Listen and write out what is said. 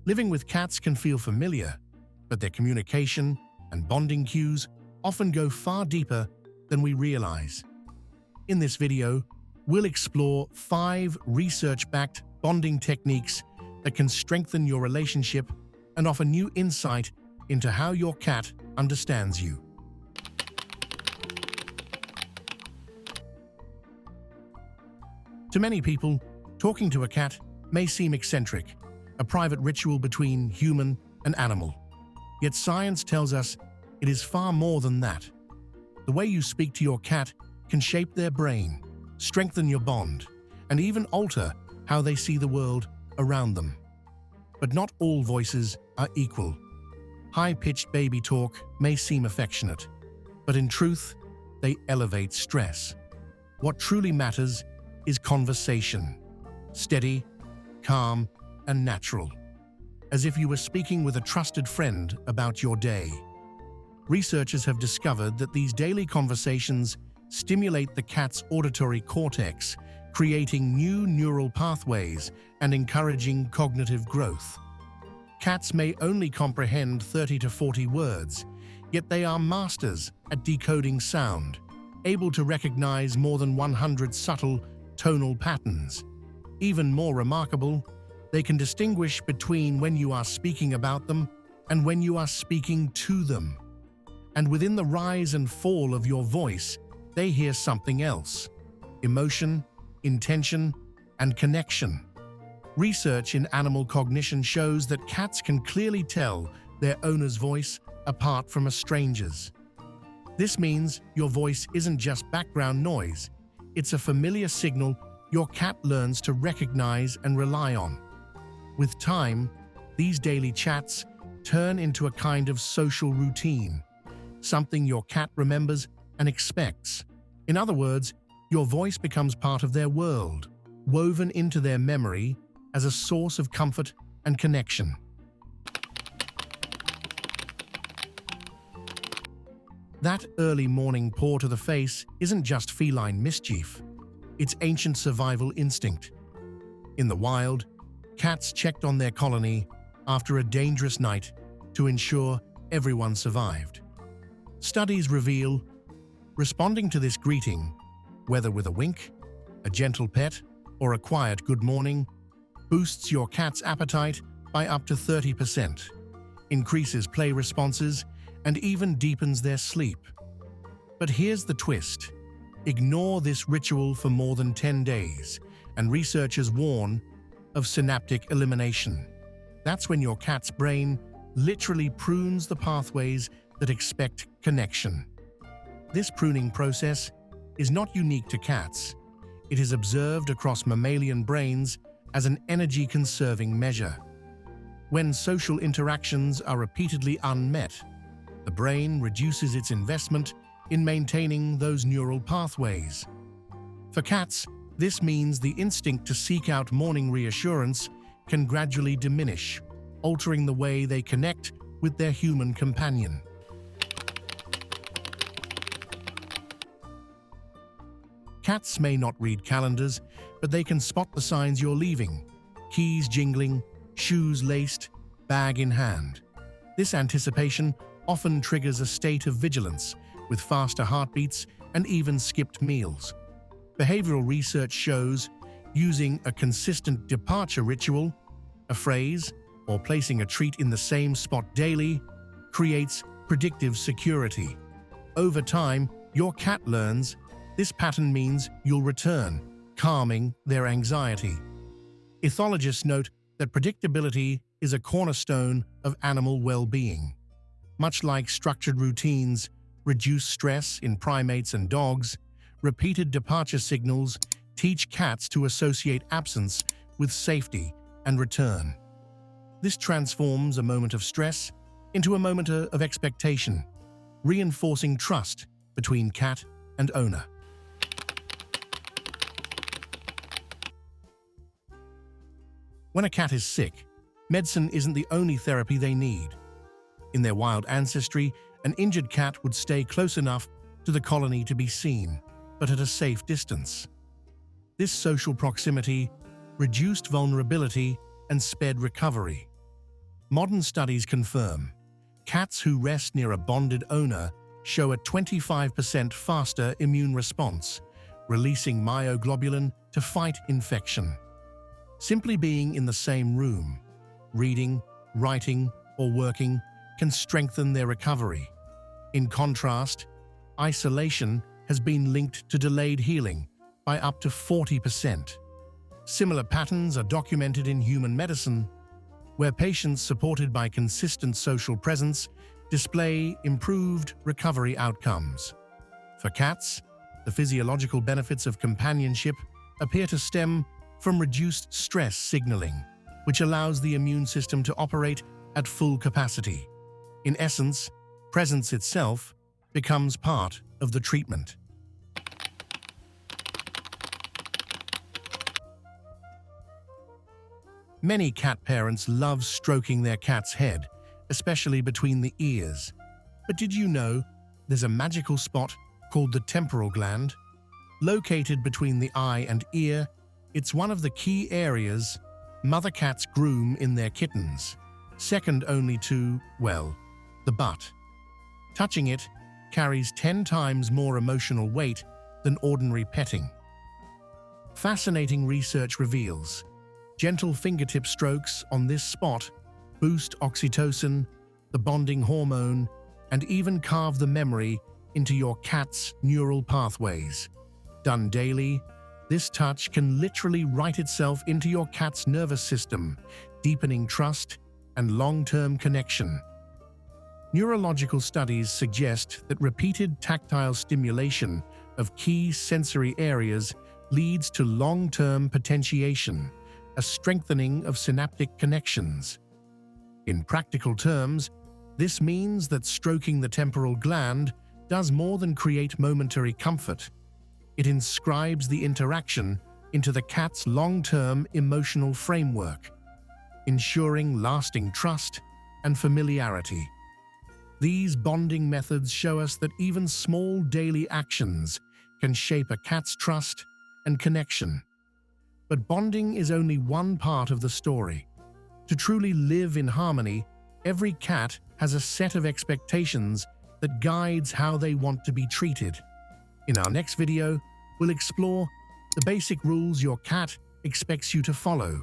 Living with cats can feel familiar, but their communication and bonding cues often go far deeper than we realize. In this video, we'll explore 5 research-backed bonding techniques that can strengthen your relationship and offer new insight into how your cat understands you. To many people, talking to a cat may seem eccentric, a private ritual between human and animal. Yet science tells us it is far more than that. The way you speak to your cat can shape their brain, strengthen your bond, and even alter how they see the world around them. But not all voices are equal. High-pitched baby talk may seem affectionate, but in truth, they elevate stress. What truly matters is conversation, steady, calm, and natural, as if you were speaking with a trusted friend about your day. Researchers have discovered that these daily conversations stimulate the cat's auditory cortex, creating new neural pathways and encouraging cognitive growth. Cats may only comprehend 30 to 40 words, yet they are masters at decoding sound, able to recognize more than 100 subtle tonal patterns. Even more remarkable, they can distinguish between when you are speaking about them and when you are speaking to them. And within the rise and fall of your voice, they hear something else: emotion, intention, and connection. Research in animal cognition shows that cats can clearly tell their owner's voice apart from a stranger's. This means your voice isn't just background noise, it's a familiar signal your cat learns to recognize and rely on. With time, these daily chats turn into a kind of social routine, something your cat remembers and expects. In other words, your voice becomes part of their world, woven into their memory as a source of comfort and connection. That early morning paw to the face isn't just feline mischief, it's ancient survival instinct. In the wild, cats checked on their colony after a dangerous night to ensure everyone survived. Studies reveal responding to this greeting, whether with a wink, a gentle pet, or a quiet good morning, boosts your cat's appetite by up to 30%, increases play responses, and even deepens their sleep. But here's the twist. Ignore this ritual for more than 10 days, and researchers warn of synaptic elimination. That's when your cat's brain literally prunes the pathways that expect connection. This pruning process is not unique to cats. It is observed across mammalian brains as an energy-conserving measure. When social interactions are repeatedly unmet, the brain reduces its investment in maintaining those neural pathways. For cats, this means the instinct to seek out morning reassurance can gradually diminish, altering the way they connect with their human companion. Cats may not read calendars, but they can spot the signs you're leaving: keys jingling, shoes laced, bag in hand. This anticipation often triggers a state of vigilance, with faster heartbeats and even skipped meals. Behavioral research shows using a consistent departure ritual, a phrase, or placing a treat in the same spot daily creates predictive security. Over time, your cat learns this pattern means you'll return, calming their anxiety. Ethologists note that predictability is a cornerstone of animal well-being. Much like structured routines reduce stress in primates and dogs, repeated departure signals teach cats to associate absence with safety and return. This transforms a moment of stress into a moment of expectation, reinforcing trust between cat and owner. When a cat is sick, medicine isn't the only therapy they need. In their wild ancestry, an injured cat would stay close enough to the colony to be seen, but at a safe distance. This social proximity reduced vulnerability and sped recovery. Modern studies confirm cats who rest near a bonded owner show a 25% faster immune response, releasing myoglobulin to fight infection. Simply being in the same room, reading, writing, or working can strengthen their recovery. In contrast, isolation has been linked to delayed healing by up to 40%. Similar patterns are documented in human medicine, where patients supported by consistent social presence display improved recovery outcomes. For cats, the physiological benefits of companionship appear to stem from reduced stress signaling, which allows the immune system to operate at full capacity. In essence, presence itself becomes part of the treatment. Many cat parents love stroking their cat's head, especially between the ears. But did you know there's a magical spot called the temporal gland? Located between the eye and ear, it's one of the key areas mother cats groom in their kittens, second only to, well, the butt. Touching it carries 10 times more emotional weight than ordinary petting. Fascinating research reveals gentle fingertip strokes on this spot boost oxytocin, the bonding hormone, and even carve the memory into your cat's neural pathways. Done daily, this touch can literally write itself into your cat's nervous system, deepening trust and long-term connection. Neurological studies suggest that repeated tactile stimulation of key sensory areas leads to long-term potentiation, a strengthening of synaptic connections. In practical terms, this means that stroking the temporal gland does more than create momentary comfort. It inscribes the interaction into the cat's long-term emotional framework, ensuring lasting trust and familiarity. These bonding methods show us that even small daily actions can shape a cat's trust and connection. But bonding is only one part of the story. To truly live in harmony, every cat has a set of expectations that guides how they want to be treated. In our next video, we'll explore the basic rules your cat expects you to follow,